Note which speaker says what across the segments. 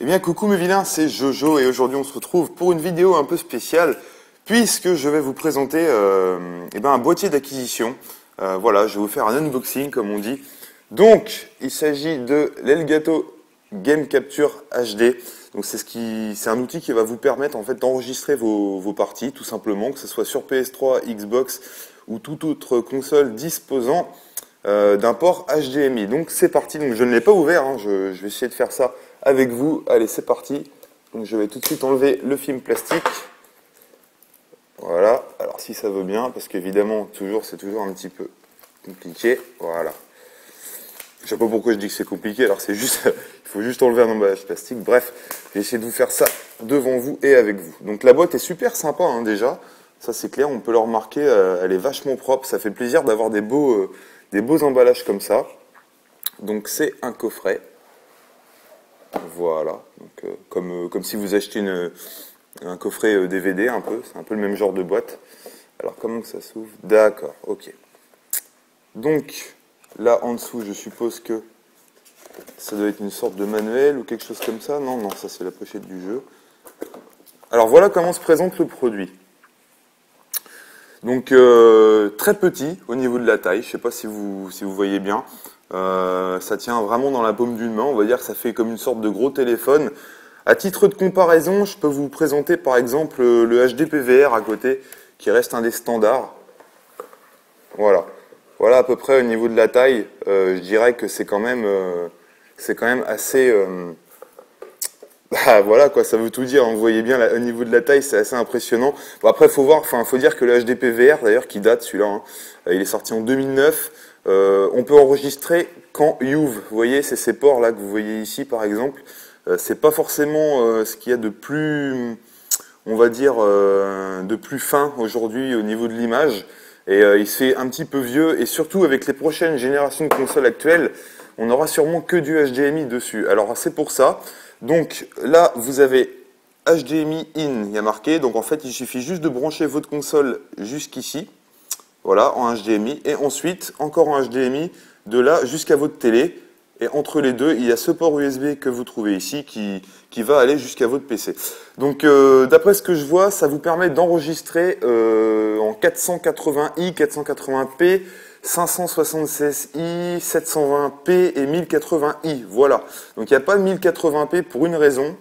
Speaker 1: Eh bien coucou mes vilains, c'est Jojo et aujourd'hui on se retrouve pour une vidéo un peu spéciale puisque je vais vous présenter un boîtier d'acquisition. Voilà, je vais vous faire un unboxing comme on dit. Donc il s'agit de l'Elgato Game Capture HD. Donc c'est un outil qui va vous permettre en fait d'enregistrer vos parties tout simplement, que ce soit sur PS3, Xbox ou toute autre console disposant d'un port HDMI. Donc c'est parti, donc je ne l'ai pas ouvert, hein. Je vais essayer de faire ça avec vous. Allez, c'est parti. Donc je vais tout de suite enlever le film plastique. Voilà, alors si ça veut bien, parce qu'évidemment c'est toujours un petit peu compliqué. Voilà. Je sais pas pourquoi je dis que c'est compliqué, alors c'est juste, il faut juste enlever un emballage plastique. Bref, j'ai essayé de vous faire ça devant vous et avec vous. Donc la boîte est super sympa hein, déjà, ça c'est clair, on peut le remarquer, elle est vachement propre, ça fait plaisir d'avoir des beaux emballages comme ça. Donc c'est un coffret. Voilà, donc, comme si vous achetiez un coffret DVD un peu, c'est un peu le même genre de boîte. Alors comment que ça s'ouvre? D'accord, ok. Donc là en dessous je suppose que ça doit être une sorte de manuel ou quelque chose comme ça. Non, non, ça c'est la pochette du jeu. Alors voilà comment se présente le produit. Donc très petit au niveau de la taille, je ne sais pas si vous voyez bien. Ça tient vraiment dans la paume d'une main, on va dire que ça fait comme une sorte de gros téléphone. À titre de comparaison, je peux vous présenter par exemple le HD PVR à côté, qui reste un des standards. Voilà, voilà à peu près au niveau de la taille, je dirais que c'est quand même assez... voilà quoi, ça veut tout dire, vous voyez bien au niveau de la taille c'est assez impressionnant. Bon, après faut dire que le HD PVR d'ailleurs qui date celui-là, hein, il est sorti en 2009, on peut enregistrer qu'en UV, vous voyez c'est ces ports là que vous voyez ici par exemple, c'est pas forcément ce qu'il y a de plus, on va dire, de plus fin aujourd'hui au niveau de l'image, et il se fait un petit peu vieux, et surtout avec les prochaines générations de consoles actuelles, on aura sûrement que du HDMI dessus, alors c'est pour ça. Donc là, vous avez HDMI in, il y a marqué. Donc en fait, il suffit juste de brancher votre console jusqu'ici. Voilà, en HDMI. Et ensuite, encore en HDMI, de là jusqu'à votre télé. Et entre les deux, il y a ce port USB que vous trouvez ici qui va aller jusqu'à votre PC. Donc d'après ce que je vois, ça vous permet d'enregistrer en 480i, 480p, 576i, 720p et 1080i, voilà. Donc il n'y a pas de 1080p pour une raison,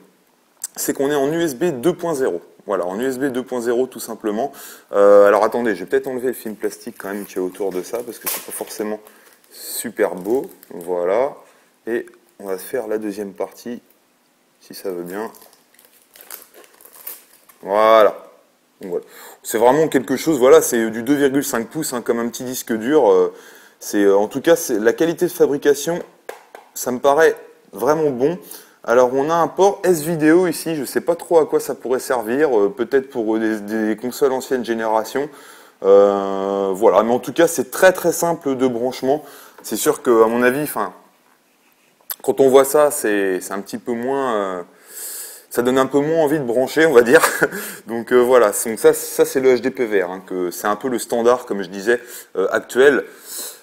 Speaker 1: c'est qu'on est en USB 2.0. Voilà, en USB 2.0 tout simplement. Alors attendez, je vais peut-être enlever le film plastique quand même qui est autour de ça, parce que c'est pas forcément super beau. Voilà, et on va se faire la deuxième partie, si ça veut bien. Voilà. Voilà. C'est vraiment quelque chose, voilà, c'est du 2,5 pouces, hein, comme un petit disque dur. En tout cas, la qualité de fabrication, ça me paraît vraiment bon. Alors, on a un port S-Vidéo ici, je ne sais pas trop à quoi ça pourrait servir, peut-être pour des consoles ancienne génération. Voilà, mais en tout cas, c'est très très simple de branchement. C'est sûr que, à mon avis, quand on voit ça, c'est un petit peu moins... ça donne un peu moins envie de brancher, on va dire. Donc voilà, donc ça c'est le HD PVR, hein, que c'est un peu le standard, comme je disais, actuel.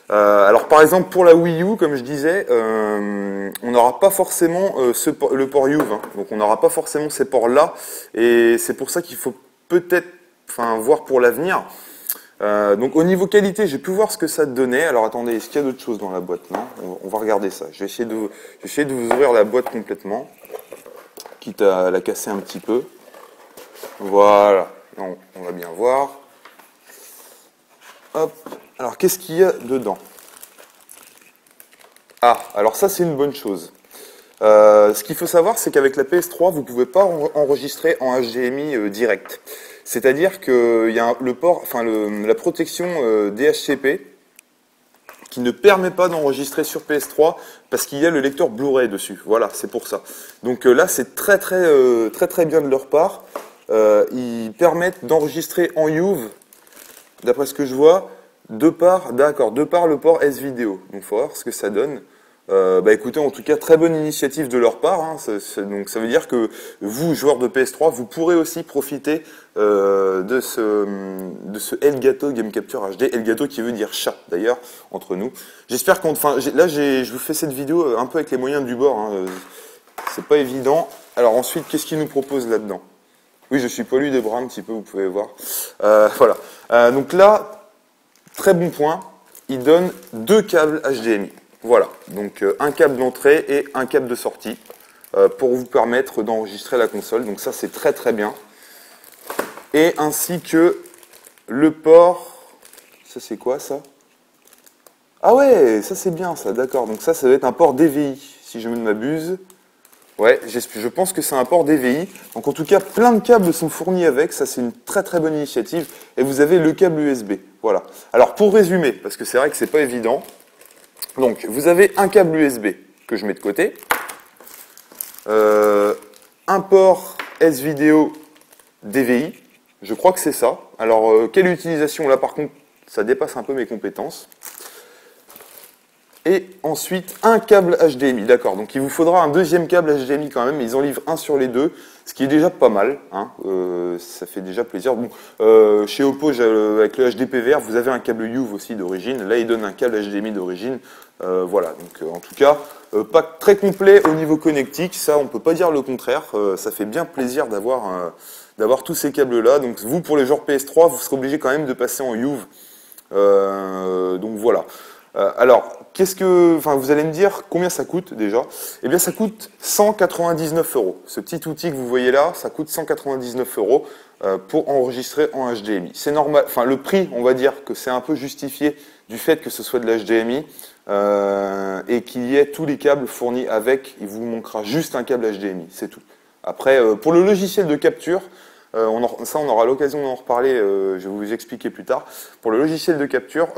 Speaker 1: Alors par exemple pour la Wii U, comme je disais, on n'aura pas forcément le port UV, hein, donc on n'aura pas forcément ces ports-là, et c'est pour ça qu'il faut peut-être voir pour l'avenir. Donc au niveau qualité, j'ai pu voir ce que ça donnait. Alors attendez, est-ce qu'il y a d'autres choses dans la boîte? Non, on va regarder ça. Je vais essayer de vous ouvrir la boîte complètement, quitte à la casser un petit peu. Voilà, on va bien voir. Hop, alors qu'est-ce qu'il y a dedans? Ah, alors ça c'est une bonne chose. Ce qu'il faut savoir, c'est qu'avec la PS3, vous ne pouvez pas enregistrer en HDMI direct. C'est-à-dire qu'il y a le port, la protection DHCP qui ne permet pas d'enregistrer sur PS3 parce qu'il y a le lecteur Blu-ray dessus. Voilà, c'est pour ça. Donc là, c'est très bien de leur part. Ils permettent d'enregistrer en UV, d'après ce que je vois, de par le port S-Vidéo. Donc il faut voir ce que ça donne. Écoutez, en tout cas, très bonne initiative de leur part. Hein. Donc ça veut dire que vous, joueurs de PS3, vous pourrez aussi profiter de ce Elgato Game Capture HD. Elgato qui veut dire chat, d'ailleurs, entre nous. J'espère là, je vous fais cette vidéo un peu avec les moyens du bord. Hein. C'est pas évident. Alors ensuite, qu'est-ce qu'il nous propose là-dedans? Oui, je suis poilu des bras un petit peu, vous pouvez voir. Voilà. Donc là, très bon point, il donne 2 câbles HDMI. Voilà, donc un câble d'entrée et un câble de sortie pour vous permettre d'enregistrer la console. Donc ça, c'est très très bien. Et ainsi que le port... Ça, c'est quoi ça? Ah ouais, ça c'est bien ça, d'accord. Donc ça doit être un port DVI, si je ne m'abuse. Ouais, je pense que c'est un port DVI. Donc en tout cas, plein de câbles sont fournis avec. Ça, c'est une très très bonne initiative. Et vous avez le câble USB. Voilà. Alors pour résumer, parce que c'est vrai que c'est pas évident. Donc vous avez un câble USB que je mets de côté. Un port S-Vidéo DVI. Je crois que c'est ça. Alors quelle utilisation là par contre, ça dépasse un peu mes compétences. Et ensuite, un câble HDMI. D'accord, donc il vous faudra un deuxième câble HDMI quand même. Ils en livrent un sur les deux, ce qui est déjà pas mal. Hein. Ça fait déjà plaisir. Bon, chez Oppo, avec le HDPVR, vous avez un câble UV aussi d'origine. Là, ils donnent un câble HDMI d'origine. Voilà, donc en tout cas, pas très complet au niveau connectique. Ça, on peut pas dire le contraire. Ça fait bien plaisir d'avoir tous ces câbles-là. Donc vous, pour les joueurs PS3, vous serez obligé quand même de passer en UV. Donc voilà. Alors, vous allez me dire combien ça coûte déjà? Eh bien, ça coûte 199 €. Ce petit outil que vous voyez là, ça coûte 199 € pour enregistrer en HDMI. C'est normal, enfin le prix, on va dire que c'est un peu justifié du fait que ce soit de l'HDMI et qu'il y ait tous les câbles fournis avec. Il vous manquera juste un câble HDMI, c'est tout. Après, pour le logiciel de capture, on aura l'occasion d'en reparler, je vais vous expliquer plus tard. Pour le logiciel de capture,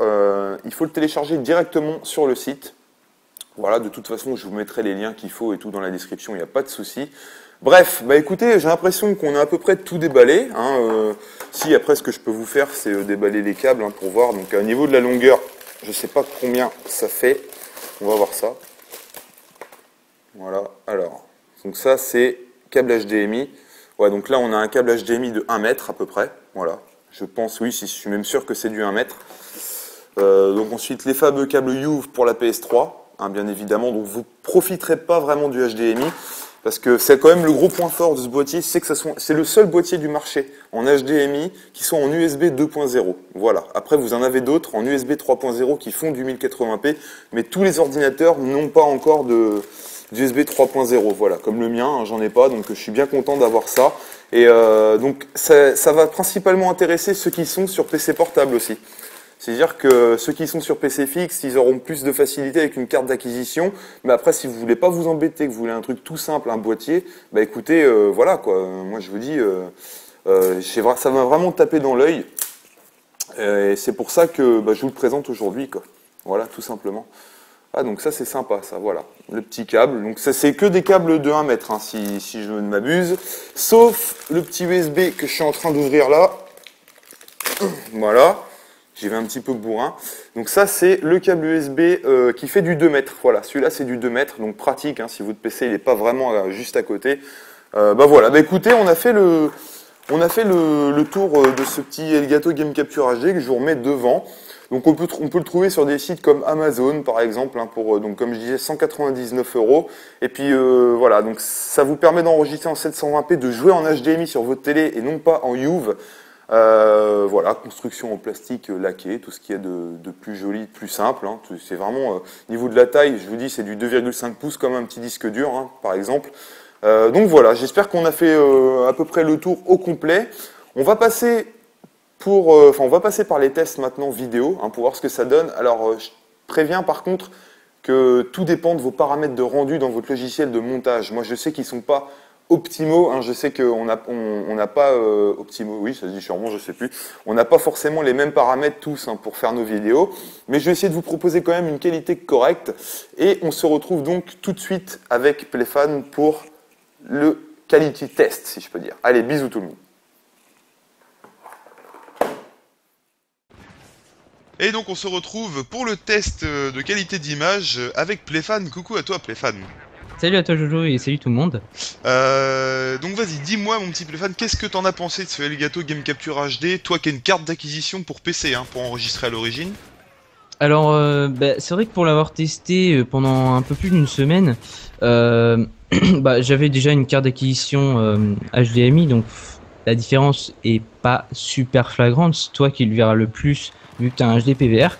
Speaker 1: il faut le télécharger directement sur le site. Voilà, de toute façon, je vous mettrai les liens qu'il faut et tout dans la description, il n'y a pas de souci. Bref, bah écoutez, j'ai l'impression qu'on a à peu près tout déballé. Hein, si après, ce que je peux vous faire, c'est déballer les câbles hein, pour voir. Donc, au niveau de la longueur, je ne sais pas combien ça fait. On va voir ça. Voilà, alors, donc ça, c'est câble HDMI. Ouais, donc là, on a un câble HDMI de 1 mètre à peu près. Voilà, je pense, oui, je suis même sûr que c'est du 1 mètre. Donc ensuite, les fameux câbles UV pour la PS3, hein, bien évidemment. Donc vous ne profiterez pas vraiment du HDMI, parce que c'est quand même le gros point fort de ce boîtier, c'est que c'est le seul boîtier du marché en HDMI qui soit en USB 2.0. Voilà. Après, vous en avez d'autres en USB 3.0 qui font du 1080p, mais tous les ordinateurs n'ont pas encore d'USB 3.0, voilà, comme le mien, hein, j'en ai pas, donc je suis bien content d'avoir ça. Et donc ça va principalement intéresser ceux qui sont sur PC portable aussi. C'est-à-dire que ceux qui sont sur PC fixe, ils auront plus de facilité avec une carte d'acquisition. Mais après, si vous voulez pas vous embêter, que vous voulez un truc tout simple, un boîtier, bah écoutez, voilà quoi. Moi je vous dis, ça m'a vraiment tapé dans l'œil. Et c'est pour ça que je vous le présente aujourd'hui, quoi. Voilà, tout simplement. Ah, donc ça c'est sympa, ça, voilà. Le petit câble. Donc ça c'est que des câbles de 1 mètre, hein, si je ne m'abuse. Sauf le petit USB que je suis en train d'ouvrir là. Voilà. J'y vais un petit peu bourrin. Donc ça c'est le câble USB qui fait du 2 mètres. Voilà, celui-là c'est du 2 mètres, donc pratique, hein, si votre PC il n'est pas vraiment juste à côté. Voilà, écoutez, on a fait le tour de ce petit Elgato Game Capture HD que je vous remets devant. Donc on peut le trouver sur des sites comme Amazon par exemple, hein, pour donc comme je disais 199 €. Et puis voilà, donc ça vous permet d'enregistrer en 720p, de jouer en HDMI sur votre télé et non pas en UV. Voilà, construction en plastique laqué, tout ce qui est de plus joli, de plus simple. Hein. C'est vraiment, niveau de la taille, je vous dis, c'est du 2,5 pouces comme un petit disque dur, hein, par exemple. Donc voilà, j'espère qu'on a fait à peu près le tour au complet. On va passer par les tests maintenant vidéo, hein, pour voir ce que ça donne. Alors, je préviens par contre que tout dépend de vos paramètres de rendu dans votre logiciel de montage. Moi, je sais qu'ils ne sont pas optimaux, hein, je sais qu'on n'a pas optimaux, oui, ça se dit sûrement, je sais plus. On n'a pas forcément les mêmes paramètres tous hein, pour faire nos vidéos, mais je vais essayer de vous proposer quand même une qualité correcte. Et on se retrouve donc tout de suite avec Playfan pour le quality test, si je peux dire. Allez, bisous tout le monde.
Speaker 2: Et donc on se retrouve pour le test de qualité d'image avec Playfan. Coucou à toi Playfan.
Speaker 3: Salut à toi Jojo et salut tout le monde.
Speaker 2: Donc vas-y, dis-moi mon petit Playfan, qu'est-ce que t'en as pensé de ce Elgato Game Capture HD, toi qui as une carte d'acquisition pour PC, hein, pour enregistrer à l'origine?
Speaker 3: Alors, c'est vrai que pour l'avoir testé pendant un peu plus d'une semaine, euh, j'avais déjà une carte d'acquisition HDMI, donc la différence est pas super flagrante. C'est toi qui le verras le plus vu que tu as un HD PVR.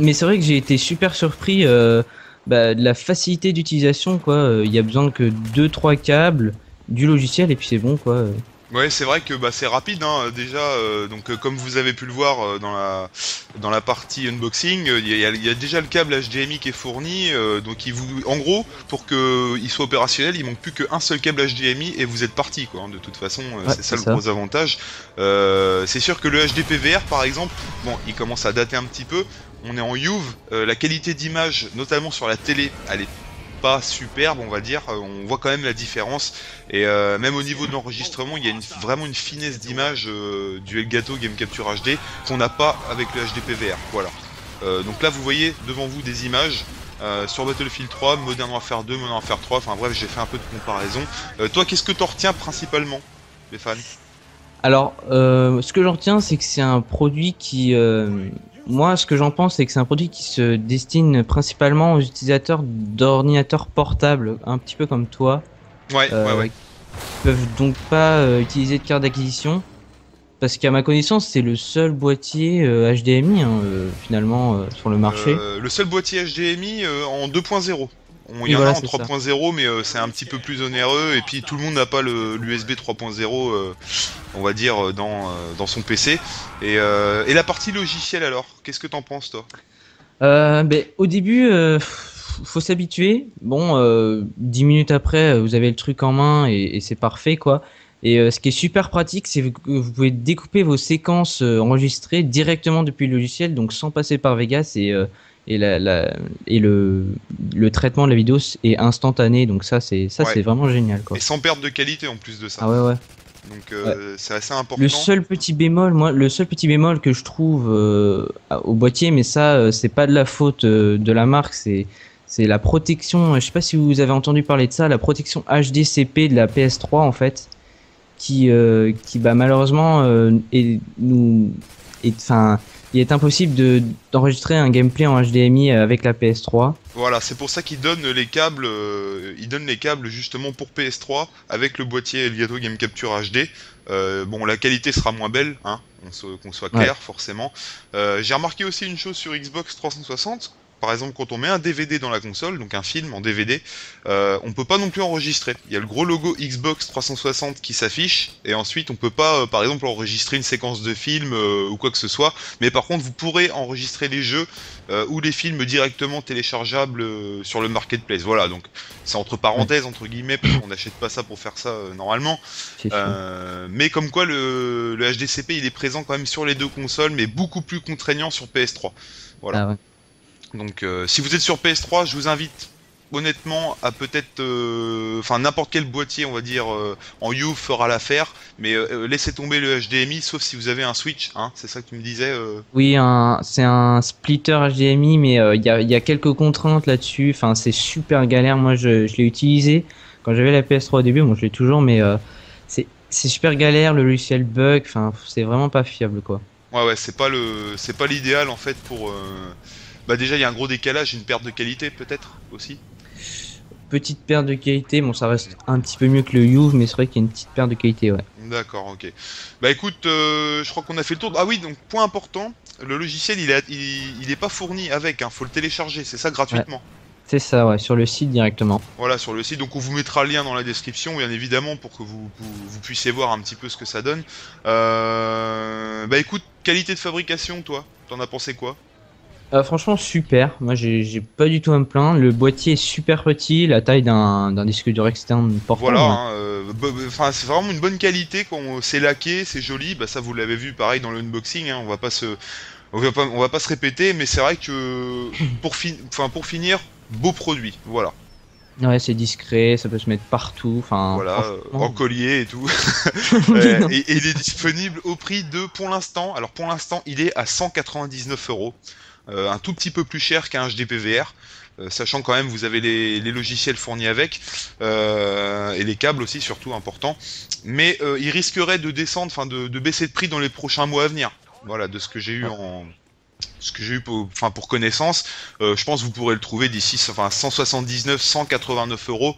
Speaker 3: Mais c'est vrai que j'ai été super surpris de la facilité d'utilisation, quoi. Il y a besoin que deux trois câbles, du logiciel et puis c'est bon, quoi.
Speaker 2: Ouais, c'est vrai que c'est rapide, hein, déjà. Donc, comme vous avez pu le voir dans la partie unboxing, il y a déjà le câble HDMI qui est fourni. Donc, en gros, pour que il soit opérationnel, il manque plus qu'un seul câble HDMI et vous êtes parti, quoi. Hein. De toute façon,
Speaker 3: Ouais,
Speaker 2: c'est ça
Speaker 3: c'est
Speaker 2: le
Speaker 3: ça.
Speaker 2: gros avantage. C'est sûr que le HDPVR, par exemple, bon, il commence à dater un petit peu. On est en UV, la qualité d'image, notamment sur la télé, elle est pas superbe, on va dire. On voit quand même la différence. Et même au niveau de l'enregistrement, il y a vraiment une finesse d'image du Elgato Game Capture HD qu'on n'a pas avec le HD PVR. Voilà. Donc là, vous voyez devant vous des images sur Battlefield 3, Modern Warfare 2, Modern Warfare 3. Enfin bref, j'ai fait un peu de comparaison. Toi, qu'est-ce que t'en retiens principalement, les fans?
Speaker 3: Alors, ce que j'en retiens, c'est que c'est un produit qui, moi, ce que j'en pense, c'est que c'est un produit qui se destine principalement aux utilisateurs d'ordinateurs portables, un petit peu comme toi,
Speaker 2: Ouais, ouais, ouais.
Speaker 3: qui peuvent donc pas utiliser de carte d'acquisition, parce qu'à ma connaissance, c'est le seul boîtier HDMI hein, finalement sur le marché.
Speaker 2: Le seul boîtier HDMI en 2.0. Il
Speaker 3: Oui,
Speaker 2: y en a
Speaker 3: voilà,
Speaker 2: en
Speaker 3: c'est ça.
Speaker 2: 3.0, mais c'est un petit peu plus onéreux. Et puis tout le monde n'a pas l'USB 3.0, on va dire, dans son PC. Et la partie logicielle alors, qu'est-ce que t'en penses toi?
Speaker 3: Au début, faut s'habituer. Bon, 10 minutes après, vous avez le truc en main et c'est parfait, quoi. Et ce qui est super pratique, c'est que vous pouvez découper vos séquences enregistrées directement depuis le logiciel, donc sans passer par Vegas et, et le traitement de la vidéo est instantané. Donc ça,
Speaker 2: Ouais.
Speaker 3: c'est vraiment génial,
Speaker 2: Et
Speaker 3: quoi.
Speaker 2: sans perte de qualité en plus de ça.
Speaker 3: Ah ouais, ouais.
Speaker 2: Donc
Speaker 3: Ouais.
Speaker 2: c'est assez
Speaker 3: Le
Speaker 2: important.
Speaker 3: seul petit bémol, moi, le seul petit bémol que je trouve au boîtier, mais ça, c'est pas de la faute de la marque, c'est la protection. Je sais pas si vous avez entendu parler de ça, la protection HDCP de la PS3 en fait, qui malheureusement enfin, il est impossible d'enregistrer un gameplay en HDMI avec la PS3.
Speaker 2: Voilà, c'est pour ça qu'ils donnent les câbles, justement pour PS3 avec le boîtier Elgato Game Capture HD. Bon, la qualité sera moins belle, hein, qu'on soit
Speaker 3: Ouais.
Speaker 2: clair, forcément. J'ai remarqué aussi une chose sur Xbox 360. Par exemple, quand on met un DVD dans la console, donc un film en DVD, on peut pas non plus enregistrer. Il y a le gros logo Xbox 360 qui s'affiche, et ensuite on peut pas, par exemple, enregistrer une séquence de film ou quoi que ce soit. Mais par contre, vous pourrez enregistrer les jeux ou les films directement téléchargeables sur le marketplace. Voilà, donc c'est entre
Speaker 3: Ouais,
Speaker 2: parenthèses, entre guillemets, parce qu'on n'achète pas ça pour faire ça normalement.
Speaker 3: c'est sûr.
Speaker 2: Mais comme quoi, le HDCP il est présent quand même sur les deux consoles, mais beaucoup plus contraignant sur PS3. Voilà.
Speaker 3: Ah ouais.
Speaker 2: Donc si vous êtes sur PS3, je vous invite honnêtement à peut-être, enfin n'importe quel boîtier, on va dire en U fera l'affaire, mais laissez tomber le HDMI, sauf si vous avez un Switch, hein, c'est ça que tu me disais.
Speaker 3: Oui, c'est un splitter HDMI, mais il y a quelques contraintes là-dessus. Enfin, c'est super galère. Moi, je l'ai utilisé quand j'avais la PS3 au début. Bon, je l'ai toujours, mais c'est super galère. Le logiciel bug. Enfin, c'est vraiment pas fiable, quoi.
Speaker 2: Ouais, ouais, c'est pas l'idéal en fait pour. Bah déjà il y a un gros décalage, une perte de qualité peut-être aussi.
Speaker 3: Petite perte de qualité. Bon, ça reste un petit peu mieux que le Juve, mais c'est vrai qu'il y a une petite perte de qualité, ouais.
Speaker 2: D'accord, ok. Bah écoute, je crois qu'on a fait le tour. Ah oui, donc point important, le logiciel il est pas fourni avec, hein, faut le télécharger, c'est ça
Speaker 3: Ouais,
Speaker 2: gratuitement.
Speaker 3: c'est ça, ouais, sur le site directement.
Speaker 2: Voilà, sur le site. Donc on vous mettra le lien dans la description, bien évidemment, pour que vous puissiez voir un petit peu ce que ça donne. Bah écoute, qualité de fabrication, toi, t'en as pensé quoi?
Speaker 3: Franchement, super. Moi, j'ai pas du tout à me plaindre. Le boîtier est super petit, la taille d'un disque dur externe
Speaker 2: Voilà,
Speaker 3: portable, hein.
Speaker 2: hein, enfin c'est vraiment une bonne qualité, quand c'est laqué, c'est joli. Bah ça vous l'avez vu, pareil dans l'unboxing. Hein, on va pas se répéter, mais c'est vrai que pour finir, beau produit. Voilà,
Speaker 3: Ouais, c'est discret, ça peut se mettre partout. Enfin,
Speaker 2: voilà, en
Speaker 3: franchement.
Speaker 2: collier et tout.
Speaker 3: Oui, non.
Speaker 2: Et il est disponible au prix de, pour l'instant, alors pour l'instant, il est à 199 €, un tout petit peu plus cher qu'un HDPVR, sachant quand même vous avez les logiciels fournis avec, et les câbles aussi, surtout important. Mais il risquerait de descendre, enfin de baisser de prix dans les prochains mois à venir. Voilà, de ce que j'ai eu ce que j'ai eu pour connaissance, je pense que vous pourrez le trouver d'ici 179, 189 euros.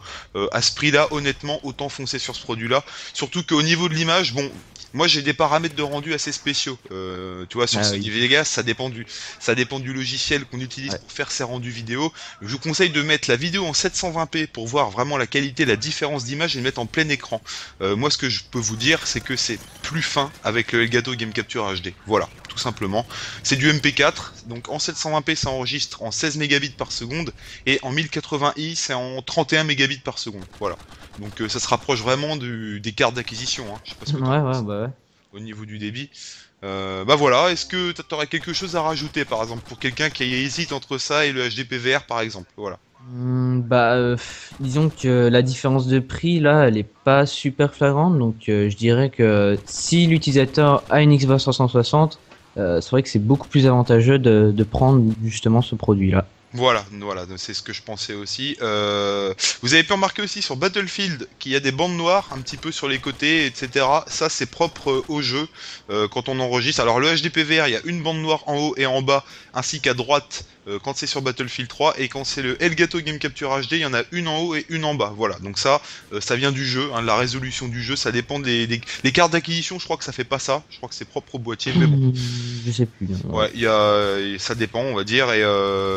Speaker 2: À ce prix-là, honnêtement, autant foncer sur ce produit-là. Surtout qu'au niveau de l'image, bon, moi j'ai des paramètres de rendu assez spéciaux. Tu vois, sur
Speaker 3: Ah
Speaker 2: Sony
Speaker 3: oui.
Speaker 2: Vegas, ça dépend du logiciel qu'on utilise
Speaker 3: Ouais.
Speaker 2: pour faire ces rendus vidéo. Je vous conseille de mettre la vidéo en 720p pour voir vraiment la qualité, la différence d'image et de mettre en plein écran. Moi, ce que je peux vous dire, c'est que c'est plus fin avec le Elgato Game Capture HD. Voilà, tout simplement. C'est du MP4, donc en 720p ça enregistre en 16 mégabits par seconde et en 1080i c'est en 31 mégabits par seconde. Voilà. Donc ça se rapproche vraiment des cartes d'acquisition. Hein. Je sais pas ce que t'en
Speaker 3: Ouais,
Speaker 2: penses
Speaker 3: bah ouais.
Speaker 2: au niveau du débit. Bah voilà, est-ce que t'aurais quelque chose à rajouter par exemple pour quelqu'un qui hésite entre ça et le HDPVR par exemple? Voilà.
Speaker 3: Disons que la différence de prix là, elle est pas super flagrante, donc je dirais que si l'utilisateur a une Xbox 360, c'est vrai que c'est beaucoup plus avantageux de prendre justement ce produit-là.
Speaker 2: Voilà, c'est ce que je pensais aussi. Vous avez pu remarquer aussi sur Battlefield qu'il y a des bandes noires un petit peu sur les côtés, etc. Ça, c'est propre au jeu quand on enregistre. Alors le HDPVR, il y a une bande noire en haut et en bas, ainsi qu'à droite quand c'est sur Battlefield 3, et quand c'est le Elgato Game Capture HD, il y en a une en haut et une en bas. Voilà, donc ça vient du jeu, hein, de la résolution du jeu. Ça dépend les cartes d'acquisition. Je crois que ça fait pas ça. Je crois que c'est propre au boîtier, mais bon.
Speaker 3: Je sais plus. Ouais.
Speaker 2: Ouais, ça dépend, on va dire. Et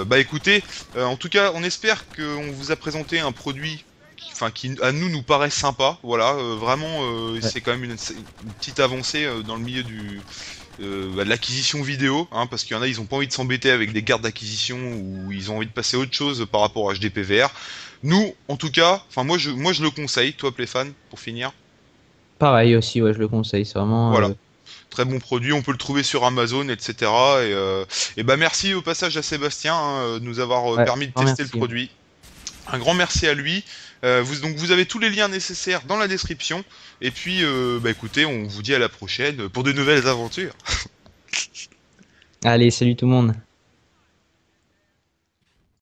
Speaker 2: bah écoutez, en tout cas, on espère qu'on vous a présenté un produit, qui à nous paraît sympa. Voilà, vraiment,
Speaker 3: Ouais.
Speaker 2: c'est quand même une petite avancée dans le milieu de l'acquisition vidéo, hein, parce qu'il y en a, ils ont pas envie de s'embêter avec des cartes d'acquisition ou ils ont envie de passer à autre chose par rapport à HDPVR. Nous, en tout cas, moi je le conseille, toi Playfan, pour finir.
Speaker 3: Pareil aussi, ouais, je le conseille. C'est vraiment.
Speaker 2: Voilà. Très bon produit, on peut le trouver sur Amazon, etc. Et bah merci au passage à Sébastien de nous avoir
Speaker 3: Ouais,
Speaker 2: permis de
Speaker 3: grand
Speaker 2: tester le
Speaker 3: merci.
Speaker 2: produit. Un grand merci à lui. Donc vous avez tous les liens nécessaires dans la description. Et puis bah écoutez, on vous dit à la prochaine pour de nouvelles aventures.
Speaker 3: Allez, salut tout le monde.